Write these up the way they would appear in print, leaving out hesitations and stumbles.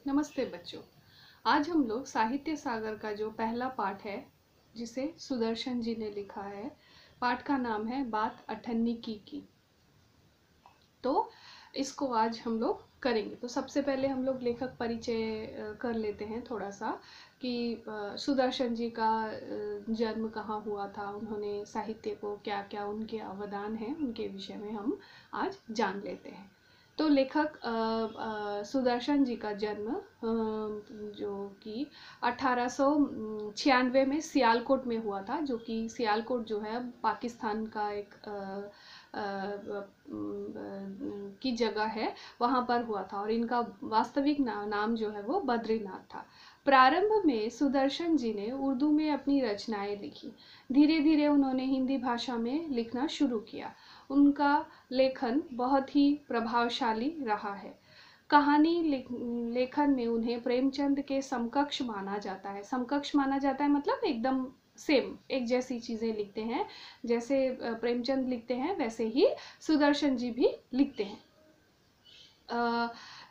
नमस्ते बच्चों। आज हम लोग साहित्य सागर का जो पहला पाठ है जिसे सुदर्शन जी ने लिखा है, पाठ का नाम है बात अठन्नी की। तो इसको आज हम लोग करेंगे। तो सबसे पहले हम लोग लेखक परिचय कर लेते हैं थोड़ा सा कि सुदर्शन जी का जन्म कहाँ हुआ था, उन्होंने साहित्य को क्या क्या उनके अवदान हैं, उनके विषय में हम आज जान लेते हैं। तो लेखक सुदर्शन जी का जन्म जो कि 1896 में सियालकोट में हुआ था, जो कि सियालकोट जो है पाकिस्तान का एक की जगह है, वहाँ पर हुआ था। और इनका वास्तविक नाम जो है वो बद्रीनाथ था। प्रारंभ में सुदर्शन जी ने उर्दू में अपनी रचनाएं लिखी। धीरे धीरे उन्होंने हिंदी भाषा में लिखना शुरू किया। उनका लेखन बहुत ही प्रभावशाली रहा है। कहानी लेखन में उन्हें प्रेमचंद के समकक्ष माना जाता है। समकक्ष माना जाता है मतलब एकदम सेम, एक जैसी चीज़ें लिखते हैं। जैसे प्रेमचंद लिखते हैं वैसे ही सुदर्शन जी भी लिखते हैं।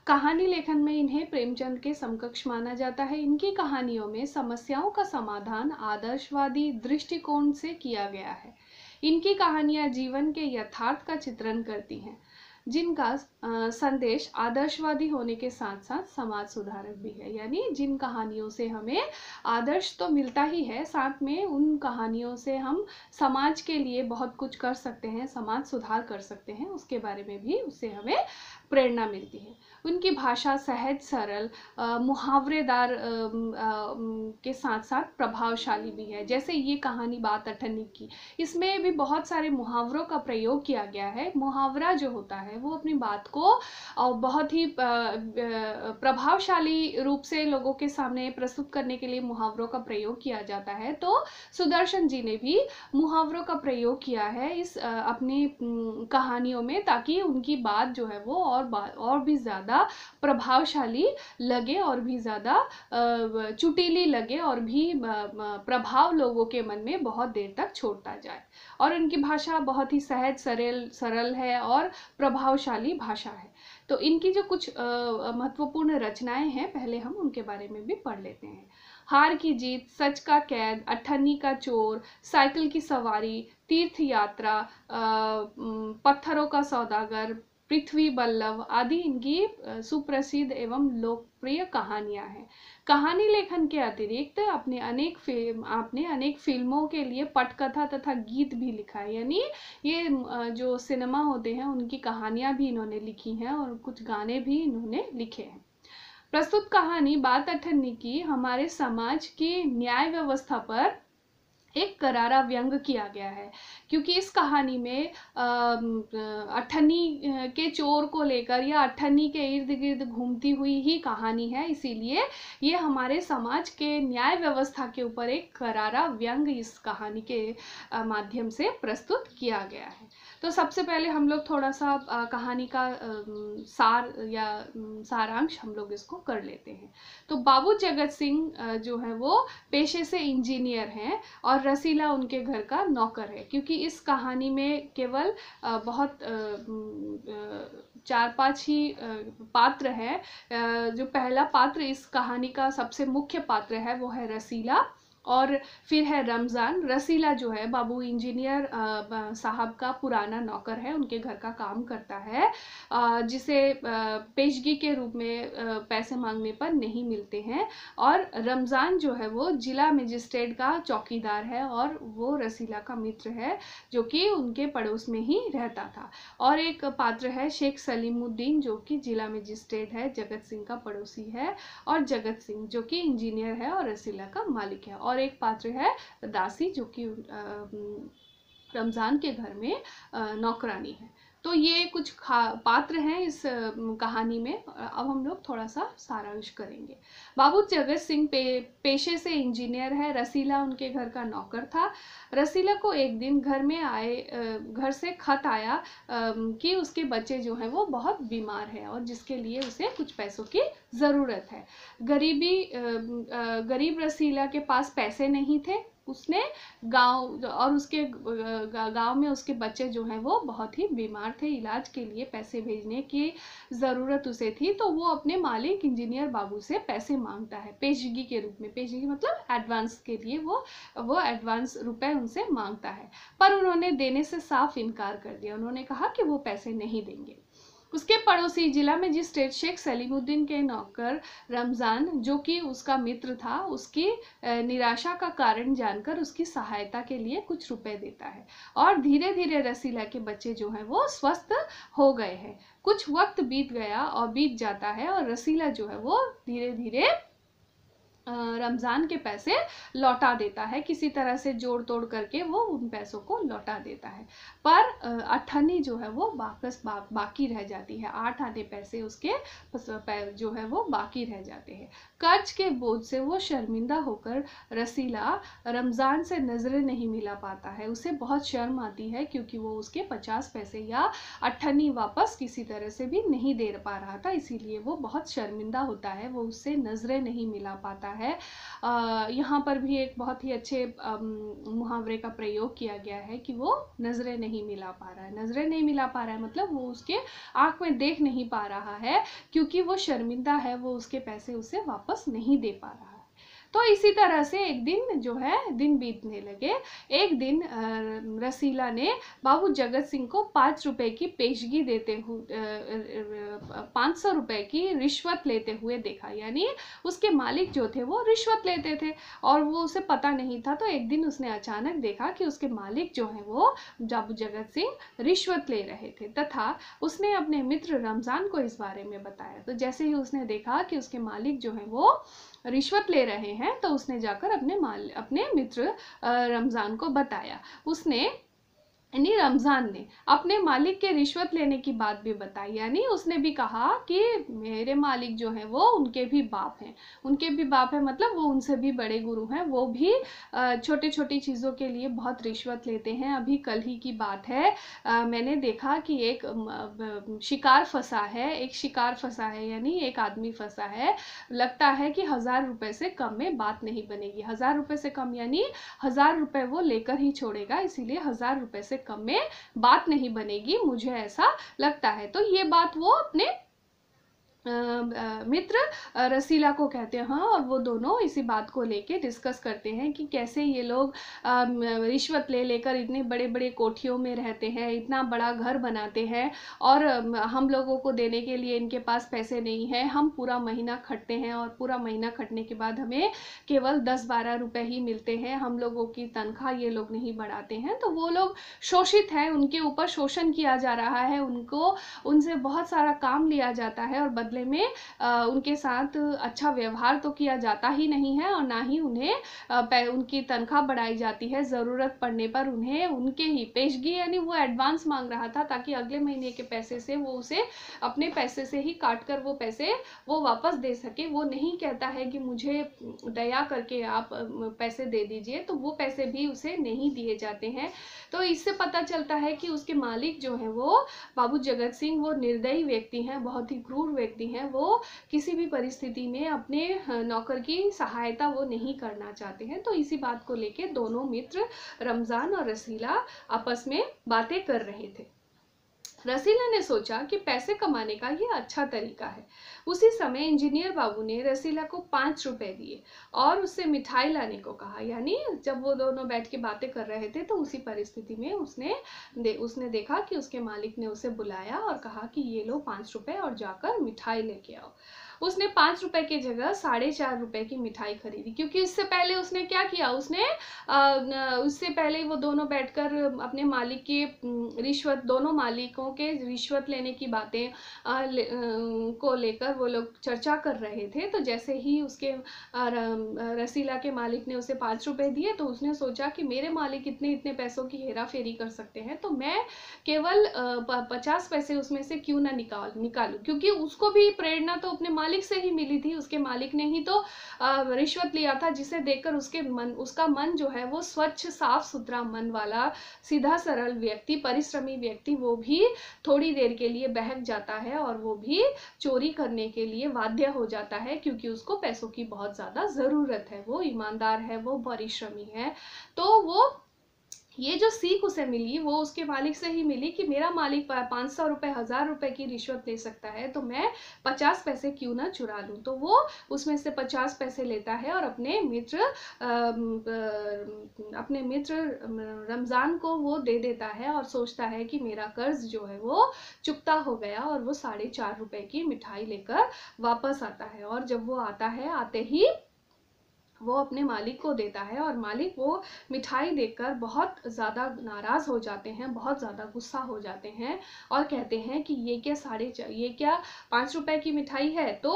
कहानी लेखन में इन्हें प्रेमचंद के समकक्ष माना जाता है। इनकी कहानियों में समस्याओं का समाधान आदर्शवादी दृष्टिकोण से किया गया है। इनकी कहानियां जीवन के यथार्थ का चित्रण करती हैं, जिनका संदेश आदर्शवादी होने के साथ साथ समाज सुधारक भी है। यानी जिन कहानियों से हमें आदर्श तो मिलता ही है, साथ में उन कहानियों से हम समाज के लिए बहुत कुछ कर सकते हैं, समाज सुधार कर सकते हैं, उसके बारे में भी उससे हमें प्रेरणा मिलती है। उनकी भाषा सहज, सरल, मुहावरेदार के साथ साथ प्रभावशाली भी है। जैसे ये कहानी बात अठन्नी की, इसमें भी बहुत सारे मुहावरों का प्रयोग किया गया है। मुहावरा जो होता है वो अपनी बात को बहुत ही प्रभावशाली रूप से लोगों के सामने प्रस्तुत करने के लिए मुहावरों का प्रयोग किया जाता है। तो सुदर्शन जी ने भी मुहावरों का प्रयोग किया है इस अपनी कहानियों में, ताकि उनकी बात जो है वो और भी ज़्यादा प्रभावशाली लगे, और भी ज़्यादा चुटीली लगे, और भी प्रभाव लोगों के मन में बहुत देर तक छोड़ता जाए। और उनकी भाषा बहुत ही सहज, सरल है और प्रभावशाली भाषा है। तो इनकी जो कुछ महत्वपूर्ण रचनाएं हैं, पहले हम उनके बारे में भी पढ़ लेते हैं। हार की जीत, सच का कैद, अठन्नी का चोर, साइकिल की सवारी, तीर्थ यात्रा, पत्थरों का सौदागर, पृथ्वी बल्लभ आदि इनकी सुप्रसिद्ध एवं लोकप्रिय कहानियां हैं। कहानी लेखन के अतिरिक्त आपने अनेक फिल्मों के लिए पटकथा तथा गीत भी लिखा है। यानी ये जो सिनेमा होते हैं उनकी कहानियां भी इन्होंने लिखी हैं, और कुछ गाने भी इन्होंने लिखे हैं। प्रस्तुत कहानी बात अठन्नी की हमारे समाज की न्याय व्यवस्था पर एक करारा व्यंग किया गया है, क्योंकि इस कहानी में अठन्नी के चोर को लेकर या अठन्नी के इर्द गिर्द घूमती हुई ही कहानी है। इसीलिए ये हमारे समाज के न्याय व्यवस्था के ऊपर एक करारा व्यंग इस कहानी के माध्यम से प्रस्तुत किया गया है। तो सबसे पहले हम लोग थोड़ा सा कहानी का सार या सारांश हम लोग इसको कर लेते हैं। तो बाबू जगत सिंह जो है वो पेशे से इंजीनियर हैं, और रसीला उनके घर का नौकर है। क्योंकि इस कहानी में केवल बहुत 4-5 ही पात्र हैं। जो पहला पात्र इस कहानी का सबसे मुख्य पात्र है वो है रसीला, और फिर है रमज़ान। रसीला जो है बाबू इंजीनियर साहब का पुराना नौकर है, उनके घर का काम करता है, जिसे पेशगी के रूप में पैसे मांगने पर नहीं मिलते हैं। और रमज़ान जो है वो जिला मजिस्ट्रेट का चौकीदार है, और वो रसीला का मित्र है जो कि उनके पड़ोस में ही रहता था। और एक पात्र है शेख सलीमुद्दीन, जो कि जिला मजिस्ट्रेट है, जगत सिंह का पड़ोसी है, और जगत सिंह जो कि इंजीनियर है और रसीला का मालिक है। और एक पात्र है दासी, जो कि रमज़ान के घर में नौकरानी है। तो ये कुछ पात्र हैं इस कहानी में। अब हम लोग थोड़ा सा सारांश करेंगे। बाबू जगत सिंह पेशे से इंजीनियर है, रसीला उनके घर का नौकर था। रसीला को एक दिन घर से खत आया कि उसके बच्चे जो हैं वो बहुत बीमार है, और जिसके लिए उसे कुछ पैसों की ज़रूरत है। गरीब रसीला के पास पैसे नहीं थे, उसने गांव और उसके गांव में उसके बच्चे जो हैं वो बहुत ही बीमार थे, इलाज के लिए पैसे भेजने की ज़रूरत उसे थी। तो वो अपने मालिक इंजीनियर बाबू से पैसे मांगता है पेशगी के रूप में। पेशगी मतलब एडवांस के लिए वो एडवांस रुपए उनसे मांगता है, पर उन्होंने देने से साफ इनकार कर दिया। उन्होंने कहा कि वो पैसे नहीं देंगे। उसके पड़ोसी जिला मजिस्ट्रेट शेख सलीमुद्दीन के नौकर रमज़ान, जो कि उसका मित्र था, उसकी निराशा का कारण जानकर उसकी सहायता के लिए कुछ रुपए देता है और धीरे धीरे रसीला के बच्चे जो हैं वो स्वस्थ हो गए हैं। कुछ वक्त बीत जाता है और रसीला जो है वो धीरे धीरे रमज़ान के पैसे लौटा देता है, किसी तरह से जोड़ तोड़ करके वो उन पैसों को लौटा देता है। पर 8 आने जो है वो बाकी रह जाती है। 8 आने पैसे उसके जो है वो बाकी रह जाते हैं। कर्ज के बोझ से वो शर्मिंदा होकर रसीला रमज़ान से नज़रें नहीं मिला पाता है। उसे बहुत शर्म आती है क्योंकि वो उसके 50 पैसे या 8 आने वापस किसी तरह से भी नहीं दे पा रहा था, इसीलिए वो बहुत शर्मिंदा होता है। वो उससे नज़रें नहीं मिला पाता है। यहाँ पर भी एक बहुत ही अच्छे मुहावरे का प्रयोग किया गया है कि वो नज़रें नहीं मिला पा रहा है। नज़रें नहीं मिला पा रहा है मतलब वो उसके आँख में देख नहीं पा रहा है, क्योंकि वो शर्मिंदा है, वो उसके पैसे उसे वापस नहीं दे पा रहा है। तो इसी तरह से एक दिन जो है दिन बीतने लगे। एक दिन रसीला ने बाबू जगत सिंह को 5 रुपए की पेशगी देते हुए 500 रुपए की रिश्वत लेते हुए देखा। यानी उसके मालिक जो थे वो रिश्वत लेते थे और वो उसे पता नहीं था। तो एक दिन उसने अचानक देखा कि उसके मालिक जो हैं वो बाबू जगत सिंह रिश्वत ले रहे थे, तथा उसने अपने मित्र रमज़ान को इस बारे में बताया। तो जैसे ही उसने देखा कि उसके मालिक जो हैं वो रिश्वत ले रहे हैं, तो उसने जाकर अपने मित्र रमज़ान को बताया। उसने यानी रमज़ान ने अपने मालिक के रिश्वत लेने की बात भी बताई। यानी उसने भी कहा कि मेरे मालिक जो हैं वो उनके भी बाप हैं, उनके भी बाप हैं मतलब वो उनसे भी बड़े गुरु हैं। वो भी छोटी छोटी चीज़ों के लिए बहुत रिश्वत लेते हैं। अभी कल ही की बात है, मैंने देखा कि एक शिकार फंसा है, यानी एक आदमी फंसा है। लगता है कि 1000 रुपये से कम में बात नहीं बनेगी। 1000 रुपये से कम यानी 1000 रुपये वो लेकर ही छोड़ेगा, इसीलिए 1000 रुपये से कम में बात नहीं बनेगी, मुझे ऐसा लगता है। तो ये बात वो अपने मित्र रसीला को कहते हैं और वो दोनों इसी बात को लेके डिस्कस करते हैं कि कैसे ये लोग रिश्वत ले लेकर इतने बड़े बड़े कोठियों में रहते हैं, इतना बड़ा घर बनाते हैं और हम लोगों को देने के लिए इनके पास पैसे नहीं है। हम पूरा महीना खटते हैं और पूरा महीना खटने के बाद हमें केवल 10-12 रुपए ही मिलते हैं। हम लोगों की तनख्वाह ये लोग नहीं बढ़ाते हैं। तो वो लोग शोषित हैं, उनके ऊपर शोषण किया जा रहा है, उनसे बहुत सारा काम लिया जाता है और बदले में उनके साथ अच्छा व्यवहार तो किया जाता ही नहीं है और ना ही उन्हें उनकी तनख्वाह बढ़ाई जाती है। ज़रूरत पड़ने पर उन्हें उनके ही पेशगी यानी वो एडवांस मांग रहा था ताकि अगले महीने के पैसे से वो उसे अपने पैसे से ही काट कर वो पैसे वो वापस दे सके। वो नहीं कहता है कि मुझे दया करके आप पैसे दे दीजिए, तो वो पैसे भी उसे नहीं दिए जाते हैं। तो इससे पता चलता है कि उसके मालिक जो है वो बाबू जगत सिंह वो निर्दयी व्यक्ति हैं, बहुत ही क्रूर व्यक्ति हैं। वो किसी भी परिस्थिति में अपने नौकर की सहायता वो नहीं करना चाहते हैं। तो इसी बात को लेके दोनों मित्र रमज़ान और रसीला आपस में बातें कर रहे थे। रसीला ने सोचा कि पैसे कमाने का ये अच्छा तरीका है। उसी समय इंजीनियर बाबू ने रसीला को 5 रुपए दिए और उससे मिठाई लाने को कहा। यानी जब वो दोनों बैठ के बातें कर रहे थे तो उसी परिस्थिति में उसने देखा कि उसके मालिक ने उसे बुलाया और कहा कि ये लो 5 रुपए और जाकर मिठाई लेके आओ। उसने 5 रुपए की जगह 4.5 रुपए की मिठाई खरीदी, क्योंकि इससे पहले उसने क्या किया, उससे पहले वो दोनों बैठकर अपने मालिक की रिश्वत, दोनों मालिकों के रिश्वत लेने की बातें को लेकर वो लोग चर्चा कर रहे थे। तो जैसे ही उसके रसीला के मालिक ने उसे 5 रुपए दिए तो उसने सोचा कि मेरे मालिक इतने पैसों की हेरा फेरी कर सकते हैं, तो मैं केवल 50 पैसे उसमें से क्यों ना निकालूं, क्योंकि उसको भी प्रेरणा तो अपने मालिक से ही मिली थी, उसके मालिक ने ही तो रिश्वत लिया था, जिसे देखकर उसका मन जो है वो स्वच्छ साफ सुथरा मन वाला सीधा सरल व्यक्ति, परिश्रमी व्यक्ति, वो भी थोड़ी देर के लिए बहक जाता है और वो भी चोरी करने के लिए बाध्य हो जाता है, क्योंकि उसको पैसों की बहुत ज़्यादा ज़रूरत है। वो ईमानदार है, वो परिश्रमी है। तो वो ये जो सीख उसे मिली वो उसके मालिक से ही मिली कि मेरा मालिक 500 रुपये, 1000 रुपये की रिश्वत ले सकता है, तो मैं 50 पैसे क्यों ना चुरा लूँ। तो वो उसमें से 50 पैसे लेता है और अपने मित्र रमज़ान को वो दे देता है और सोचता है कि मेरा कर्ज जो है वो चुकता हो गया, और वो 4.5 रुपये की मिठाई लेकर वापस आता है। और जब वो आता है, आते ही वो अपने मालिक को देता है, और मालिक वो मिठाई देखकर बहुत ज़्यादा नाराज़ हो जाते हैं, बहुत ज़्यादा गुस्सा हो जाते हैं और कहते हैं कि ये क्या 5 रुपए की मिठाई है। तो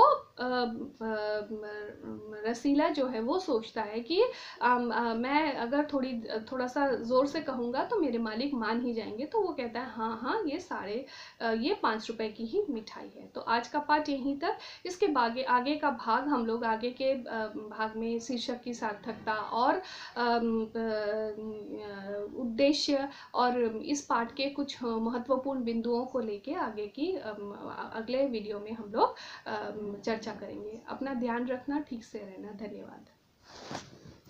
रसीला जो है वो सोचता है कि मैं अगर थोड़ा सा ज़ोर से कहूँगा तो मेरे मालिक मान ही जाएंगे। तो वो कहता है हाँ हाँ, ये 5 रुपए की ही मिठाई है। तो आज का पाठ यहीं तक। इसके आगे का भाग हम लोग आगे के भाग में शीर्षक की सार्थकता और उद्देश्य और इस पाठ के कुछ महत्वपूर्ण बिंदुओं को लेके अगले वीडियो में हम लोग चर्चा करेंगे। अपना ध्यान रखना, ठीक से रहना। धन्यवाद।